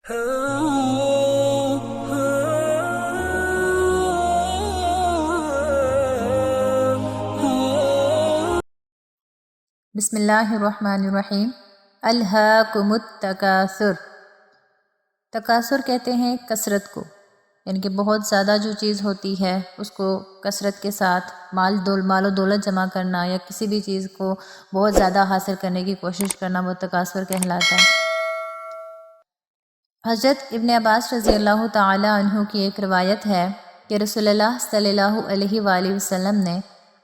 بسم اللہ الرحمن الرحیم۔ الہاکم التکاثر، تکاثر کہتے ہیں کثرت کو، یعنی کہ بہت زیادہ جو چیز ہوتی ہے اس کو کثرت کے ساتھ مال و دولت جمع کرنا یا کسی بھی چیز کو بہت زیادہ حاصل کرنے کی کوشش کرنا، وہ تکاثر کہلاتا ہے۔ حضرت ابن عباس رضی اللہ تعالی عنہ کی ایک روایت ہے کہ رسول اللہ صلی اللہ علیہ وآلہ وسلم نے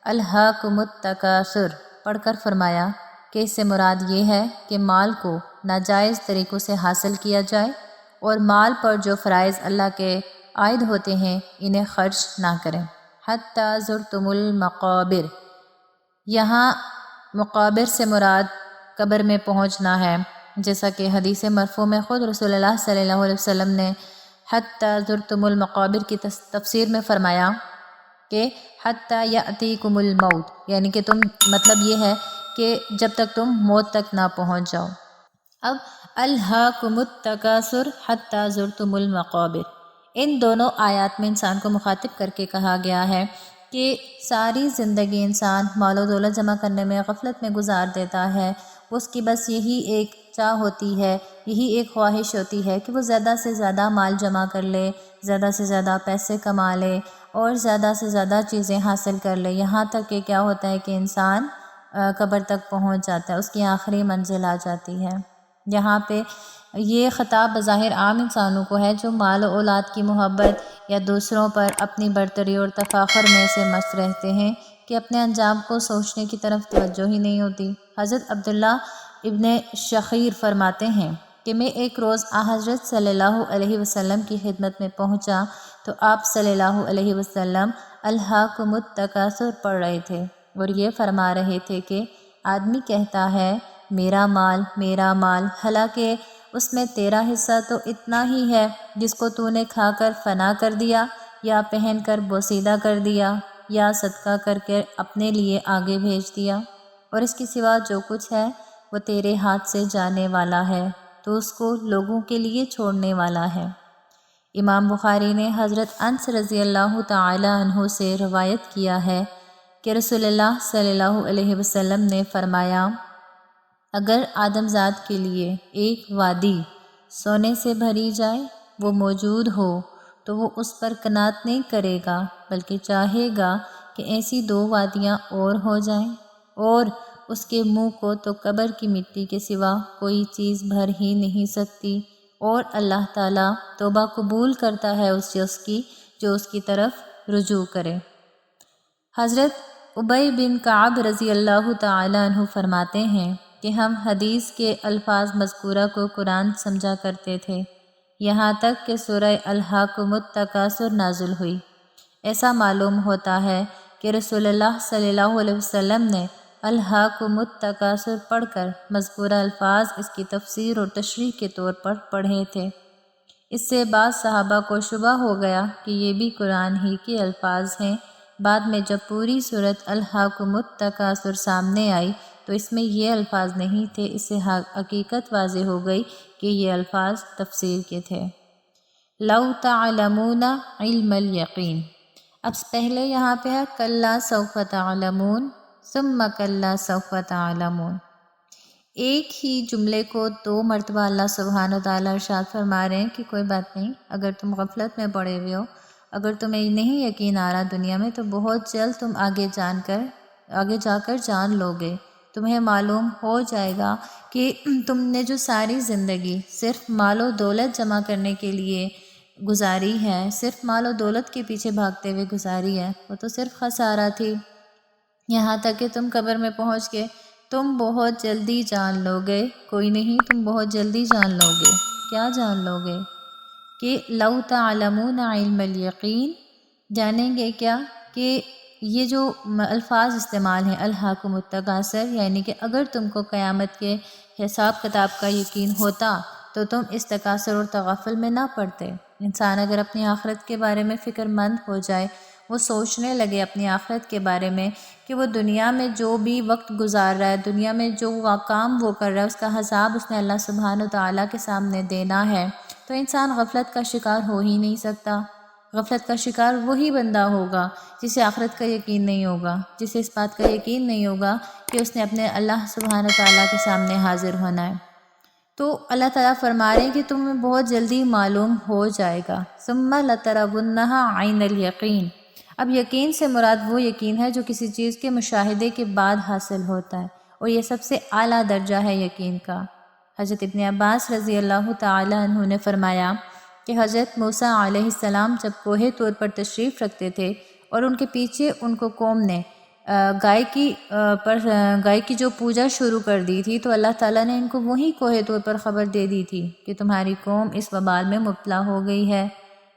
الہاکم التکاثر پڑھ کر فرمایا کہ اس سے مراد یہ ہے کہ مال کو ناجائز طریقوں سے حاصل کیا جائے اور مال پر جو فرائض اللہ کے عائد ہوتے ہیں انہیں خرچ نہ کریں۔ حتیٰ زرتم المقابر، یہاں مقابر سے مراد قبر میں پہنچنا ہے، جیسا کہ حدیث مرفوع میں خود رسول اللہ صلی اللہ علیہ وسلم نے حتیٰ زرتم المقابر کی تفسیر میں فرمایا کہ حتیٰ یأتیکم الموت، یعنی کہ مطلب یہ ہے کہ جب تک تم موت تک نہ پہنچ جاؤ۔ اب الہاکم التکاثر حتیٰ زرتم المقابر، ان دونوں آیات میں انسان کو مخاطب کر کے کہا گیا ہے کہ ساری زندگی انسان مال و دولت جمع کرنے میں غفلت میں گزار دیتا ہے، اس کی بس یہی ایک چاہ ہوتی ہے، یہی ایک خواہش ہوتی ہے کہ وہ زیادہ سے زیادہ مال جمع کر لے، زیادہ سے زیادہ پیسے کما لے اور زیادہ سے زیادہ چیزیں حاصل کر لے، یہاں تک کہ کیا ہوتا ہے کہ انسان قبر تک پہنچ جاتا ہے، اس کی آخری منزل آ جاتی ہے۔ یہاں پہ یہ خطاب بظاہر عام انسانوں کو ہے جو مال و اولاد کی محبت یا دوسروں پر اپنی برتری اور تفاخر میں سے مست رہتے ہیں کہ اپنے انجام کو سوچنے کی طرف توجہ ہی نہیں ہوتی۔ حضرت عبداللہ ابن شخیر فرماتے ہیں کہ میں ایک روز حضرت صلی اللہ علیہ وسلم کی خدمت میں پہنچا تو آپ صلی اللہ علیہ وسلم الہاکم التکاثر پڑھ رہے تھے اور یہ فرما رہے تھے کہ آدمی کہتا ہے میرا مال، حالانکہ اس میں تیرا حصہ تو اتنا ہی ہے جس کو تو نے کھا کر فنا کر دیا یا پہن کر بوسیدہ کر دیا یا صدقہ کر کے اپنے لیے آگے بھیج دیا، اور اس کے سوا جو کچھ ہے وہ تیرے ہاتھ سے جانے والا ہے، تو اس کو لوگوں کے لیے چھوڑنے والا ہے۔ امام بخاری نے حضرت انس رضی اللہ تعالی عنہ سے روایت کیا ہے کہ رسول اللہ صلی اللہ علیہ وسلم نے فرمایا اگر آدم ذات کے لیے ایک وادی سونے سے بھری جائے وہ موجود ہو تو وہ اس پر قناعت نہیں کرے گا بلکہ چاہے گا کہ ایسی 2 وادیاں اور ہو جائیں، اور اس کے منہ کو تو قبر کی مٹی کے سوا کوئی چیز بھر ہی نہیں سکتی، اور اللہ تعالیٰ توبہ قبول کرتا ہے اس شخص کی جو اس کی طرف رجوع کرے۔ حضرت ابی بن کعب رضی اللہ تعالی عنہ فرماتے ہیں کہ ہم حدیث کے الفاظ مذکورہ کو قرآن سمجھا کرتے تھے، یہاں تک کہ سورہ الہاکم التکاثر نازل ہوئی۔ ایسا معلوم ہوتا ہے کہ رسول اللہ صلی اللہ علیہ وسلم نے الہاکم التکاثر پڑھ کر مذکورہ الفاظ اس کی تفسیر اور تشریح کے طور پر پڑھے تھے۔ اس سے بعض صحابہ کو شبہ ہو گیا کہ یہ بھی قرآن ہی کے الفاظ ہیں۔ بعد میں جب پوری سورۃ الہاکم التکاثر سامنے آئی تو اس میں یہ الفاظ نہیں تھے، اس سے حقیقت واضح ہو گئی کہ یہ الفاظ تفسیر کے تھے۔ لو تعلمون علم الیقین، اب پہلے یہاں پہ ہے کلا سوف تعلمون ثم کلا سوف تعلمون، ایک ہی جملے کو 2 مرتبہ اللہ سبحانہ وتعالیٰ ارشاد فرما رہے ہیں کہ کوئی بات نہیں، اگر تم غفلت میں پڑے ہوئے ہو، اگر تمہیں نہیں یقین آ رہا دنیا میں، تو بہت جلد تم آگے جا کر جان لو گے، تمہیں معلوم ہو جائے گا کہ تم نے جو ساری زندگی صرف مال و دولت جمع کرنے کے لیے گزاری ہے، صرف مال و دولت کے پیچھے بھاگتے ہوئے گزاری ہے، وہ تو صرف خسارہ تھی، یہاں تک کہ تم قبر میں پہنچ کے تم بہت جلدی جان لو گے، کوئی نہیں تم بہت جلدی جان لو گے، کیا جان لو گے کہ لو تعلمون علم الیقین، جانیں گے کیا کہ یہ جو الفاظ استعمال ہیں الہاکم التکاثر، یعنی کہ اگر تم کو قیامت کے حساب کتاب کا یقین ہوتا تو تم اس تکاثر اور تغافل میں نہ پڑتے۔ انسان اگر اپنی آخرت کے بارے میں فکر مند ہو جائے، وہ سوچنے لگے اپنی آخرت کے بارے میں کہ وہ دنیا میں جو بھی وقت گزار رہا ہے، دنیا میں جو کام وہ کر رہا ہے، اس کا حساب اس نے اللہ سبحانہ وتعالیٰ کے سامنے دینا ہے، تو انسان غفلت کا شکار ہو ہی نہیں سکتا۔ غفلت کا شکار وہی بندہ ہوگا جسے آخرت کا یقین نہیں ہوگا، جسے اس بات کا یقین نہیں ہوگا کہ اس نے اپنے اللہ سبحانہ تعالیٰ کے سامنے حاضر ہونا ہے۔ تو اللہ تعالیٰ فرما رہے ہیں کہ تمہیں بہت جلدی معلوم ہو جائے گا۔ ثم لترونها عین الیقین۔ اب یقین سے مراد وہ یقین ہے جو کسی چیز کے مشاہدے کے بعد حاصل ہوتا ہے، اور یہ سب سے اعلیٰ درجہ ہے یقین کا۔ حضرت ابن عباس رضی اللہ تعالی عنہ نے فرمایا کہ حضرت موسیٰ علیہ السلام جب کوہ طور پر تشریف رکھتے تھے اور ان کے پیچھے ان کو قوم نے گائے کی جو پوجا شروع کر دی تھی، تو اللہ تعالیٰ نے ان کو وہی کوہ طور پر خبر دے دی تھی کہ تمہاری قوم اس وبال میں مبتلا ہو گئی ہے،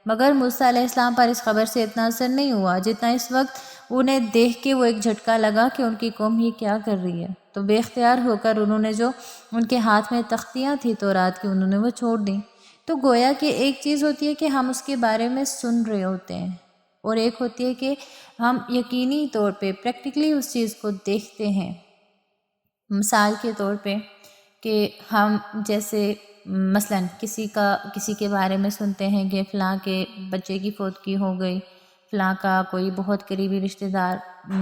مگر موسیٰ علیہ السلام پر اس خبر سے اتنا اثر نہیں ہوا جتنا اس وقت انہیں دیکھ کے وہ ایک جھٹکا لگا کہ ان کی قوم یہ کیا کر رہی ہے۔ تو بے اختیار ہو کر انہوں نے جو ان کے ہاتھ میں تختیاں تھیں تورات کی، انہوں نے وہ چھوڑ دیں۔ تو گویا کہ ایک چیز ہوتی ہے کہ ہم اس کے بارے میں سن رہے ہوتے ہیں، اور ایک ہوتی ہے کہ ہم یقینی طور پہ پریکٹیکلی اس چیز کو دیکھتے ہیں۔ مثال کے طور پہ کہ ہم جیسے مثلاً کسی کے بارے میں سنتے ہیں کہ فلاں کے بچے کی فوتگی ہو گئی، فلاں کا کوئی بہت قریبی رشتہ دار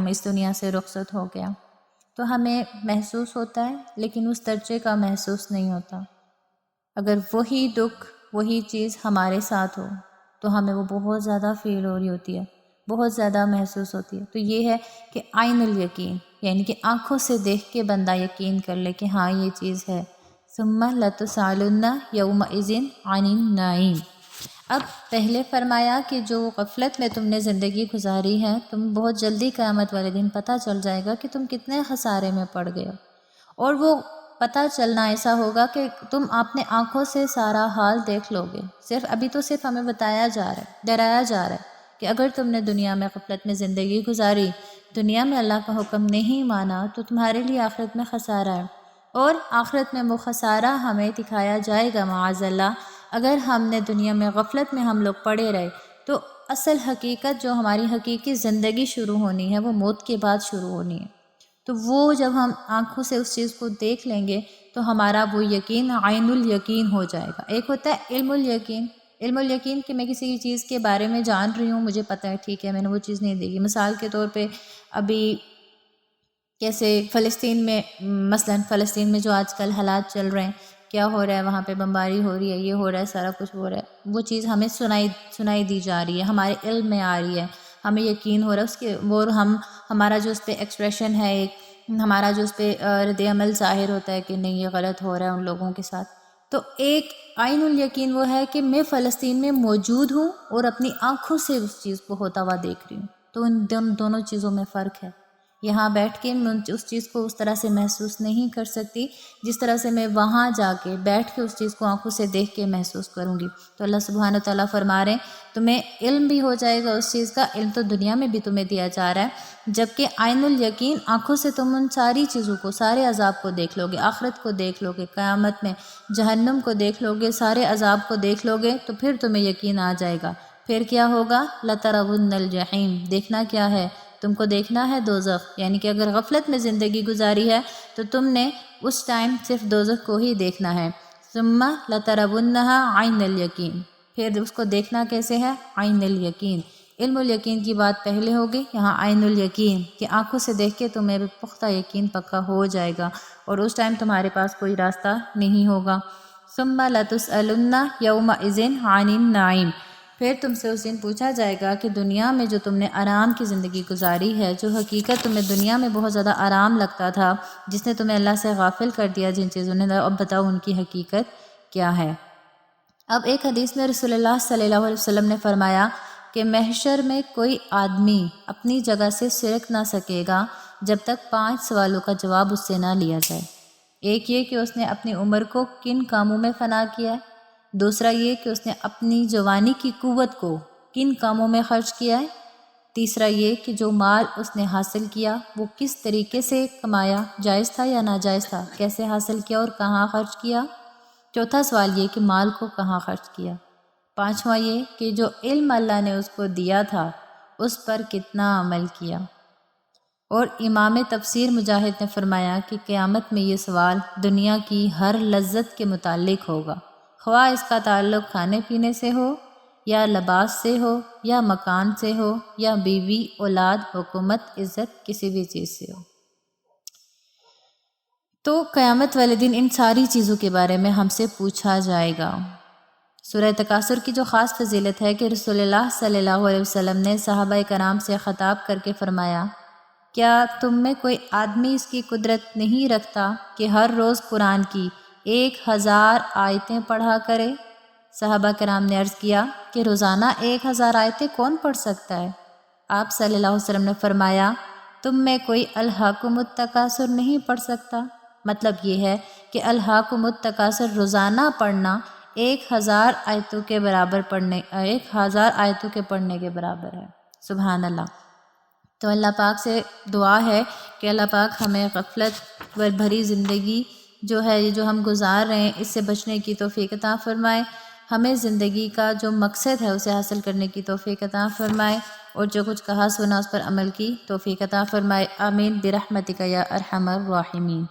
اس دنیا سے رخصت ہو گیا، تو ہمیں محسوس ہوتا ہے لیکن اس درجے کا محسوس نہیں ہوتا۔ اگر وہی دکھ وہی چیز ہمارے ساتھ ہو تو ہمیں وہ بہت زیادہ فیل ہو رہی ہوتی ہے، بہت زیادہ محسوس ہوتی ہے۔ تو یہ ہے کہ عین الیقین، یعنی کہ آنکھوں سے دیکھ کے بندہ یقین کر لے کہ ہاں یہ چیز ہے۔ ثم لتسألن یومئذ عن النعیم۔ اب پہلے فرمایا کہ جو غفلت میں تم نے زندگی گزاری ہے، تم بہت جلدی قیامت والے دن پتہ چل جائے گا کہ تم کتنے خسارے میں پڑ گئے ہو، اور وہ پتہ چلنا ایسا ہوگا کہ تم اپنے آنکھوں سے سارا حال دیکھ لو گے۔ ابھی تو صرف ہمیں بتایا جا رہا ہے، ڈرایا جا رہا ہے کہ اگر تم نے دنیا میں غفلت میں زندگی گزاری، دنیا میں اللہ کا حکم نہیں مانا، تو تمہارے لیے آخرت میں خسارہ ہے، اور آخرت میں وہ خسارہ ہمیں دکھایا جائے گا معاذ اللہ۔ اگر ہم نے دنیا میں غفلت میں ہم لوگ پڑے رہے تو اصل حقیقت جو ہماری حقیقی زندگی شروع ہونی ہے وہ موت کے بعد شروع ہونی ہے۔ تو وہ جب ہم آنکھوں سے اس چیز کو دیکھ لیں گے تو ہمارا وہ یقین عین الیقین ہو جائے گا۔ ایک ہوتا ہے علم الیقین، علم الیقین کہ میں کسی چیز کے بارے میں جان رہی ہوں، مجھے پتہ ہے ٹھیک ہے میں نے وہ چیز نہیں دیکھی۔ مثال کے طور پہ ابھی کیسے فلسطین میں، مثلاً فلسطین میں جو آج کل حالات چل رہے ہیں، کیا ہو رہا ہے، وہاں پہ بمباری ہو رہی ہے، یہ ہو رہا ہے، سارا کچھ ہو رہا ہے، وہ چیز ہمیں سنائی دی جا رہی ہے، ہمارے علم میں آ رہی ہے، ہمیں یقین ہو رہا ہے اس کے، وہ ہمارا جو اس پہ ایکسپریشن ہے، ایک ہمارا جو اس پہ رد عمل ظاہر ہوتا ہے کہ نہیں یہ غلط ہو رہا ہے ان لوگوں کے ساتھ۔ تو ایک عین الیقین وہ ہے کہ میں فلسطین میں موجود ہوں اور اپنی آنکھوں سے اس چیز کو ہوتا ہوا دیکھ رہی ہوں۔ تو ان دونوں چیزوں میں فرق ہے۔ یہاں بیٹھ کے میں اس چیز کو اس طرح سے محسوس نہیں کر سکتی جس طرح سے میں وہاں جا کے بیٹھ کے اس چیز کو آنکھوں سے دیکھ کے محسوس کروں گی۔ تو اللہ سبحانہ تعالیٰ فرما رہے ہیں تمہیں علم بھی ہو جائے گا اس چیز کا، علم تو دنیا میں بھی تمہیں دیا جا رہا ہے، جبکہ عین الیقین آنکھوں سے تم ان ساری چیزوں کو، سارے عذاب کو دیکھ لو گے، آخرت کو دیکھ لو گے، قیامت میں جہنم کو دیکھ لو گے، سارے عذاب کو دیکھ لو گے، تو پھر تمہیں یقین آ جائے گا۔ پھر کیا ہوگا؟ لَتَرَوُنَّ الْجَحِيمَ، دیکھنا کیا ہے؟ تم کو دیکھنا ہے دوزخ، یعنی کہ اگر غفلت میں زندگی گزاری ہے تو تم نے اس ٹائم صرف دوزخ کو ہی دیکھنا ہے۔ ثم لترونها عین الیقین، پھر اس کو دیکھنا کیسے ہے؟ عین الیقین۔ علم الیقین کی بات پہلے ہوگی، یہاں عین الیقین کہ آنکھوں سے دیکھ کے تمہیں پختہ یقین پکا ہو جائے گا، اور اس ٹائم تمہارے پاس کوئی راستہ نہیں ہوگا۔ ثم لتسألن یومئذ عن النعیم، پھر تم سے اس دن پوچھا جائے گا کہ دنیا میں جو تم نے آرام کی زندگی گزاری ہے، جو حقیقت تمہیں دنیا میں بہت زیادہ آرام لگتا تھا، جس نے تمہیں اللہ سے غافل کر دیا جن چیزوں نے، اب بتاؤ ان کی حقیقت کیا ہے۔ اب ایک حدیث میں رسول اللہ صلی اللہ علیہ وسلم نے فرمایا کہ محشر میں کوئی آدمی اپنی جگہ سے سرک نہ سکے گا جب تک 5 سوالوں کا جواب اس سے نہ لیا جائے۔ ایک یہ کہ اس نے اپنی عمر کو کن کاموں میں فنا کیا ہے، دوسرا یہ کہ اس نے اپنی جوانی کی قوت کو کن کاموں میں خرچ کیا ہے، تیسرا یہ کہ جو مال اس نے حاصل کیا وہ کس طریقے سے کمایا، جائز تھا یا ناجائز تھا، کیسے حاصل کیا اور کہاں خرچ کیا، چوتھا سوال یہ کہ مال کو کہاں خرچ کیا، پانچواں یہ کہ جو علم اللہ نے اس کو دیا تھا اس پر کتنا عمل کیا۔ اور امام تفسیر مجاہد نے فرمایا کہ قیامت میں یہ سوال دنیا کی ہر لذت کے متعلق ہوگا، خواہ اس کا تعلق کھانے پینے سے ہو یا لباس سے ہو یا مکان سے ہو یا بیوی، اولاد، حکومت، عزت، کسی بھی چیز سے ہو۔ تو قیامت والے دن ان ساری چیزوں کے بارے میں ہم سے پوچھا جائے گا۔ سورہ تکاثر کی جو خاص فضیلت ہے کہ رسول اللہ صلی اللہ علیہ وسلم نے صحابہ کرام سے خطاب کر کے فرمایا، کیا تم میں کوئی آدمی اس کی قدرت نہیں رکھتا کہ ہر روز قرآن کی 1000 آیتیں پڑھا کرے؟ صحابہ کرام نے عرض کیا کہ روزانہ 1000 آیتیں کون پڑھ سکتا ہے؟ آپ صلی اللہ علیہ وسلم نے فرمایا، تم میں کوئی الہاکم التکاثر نہیں پڑھ سکتا؟ مطلب یہ ہے کہ الہاکم التکاثر روزانہ پڑھنا 1000 آیتوں کے برابر 1000 آیتوں کے پڑھنے کے برابر ہے۔ سبحان اللہ۔ تو اللہ پاک سے دعا ہے کہ اللہ پاک ہمیں غفلت بھری زندگی جو ہے جو ہم گزار رہے ہیں اس سے بچنے کی توفیق عطا فرمائے، ہمیں زندگی کا جو مقصد ہے اسے حاصل کرنے کی توفیق عطا فرمائے، اور جو کچھ کہا سنا اس پر عمل کی توفیق عطا فرمائے۔ آمین برحمتک یا ارحم الراحمین۔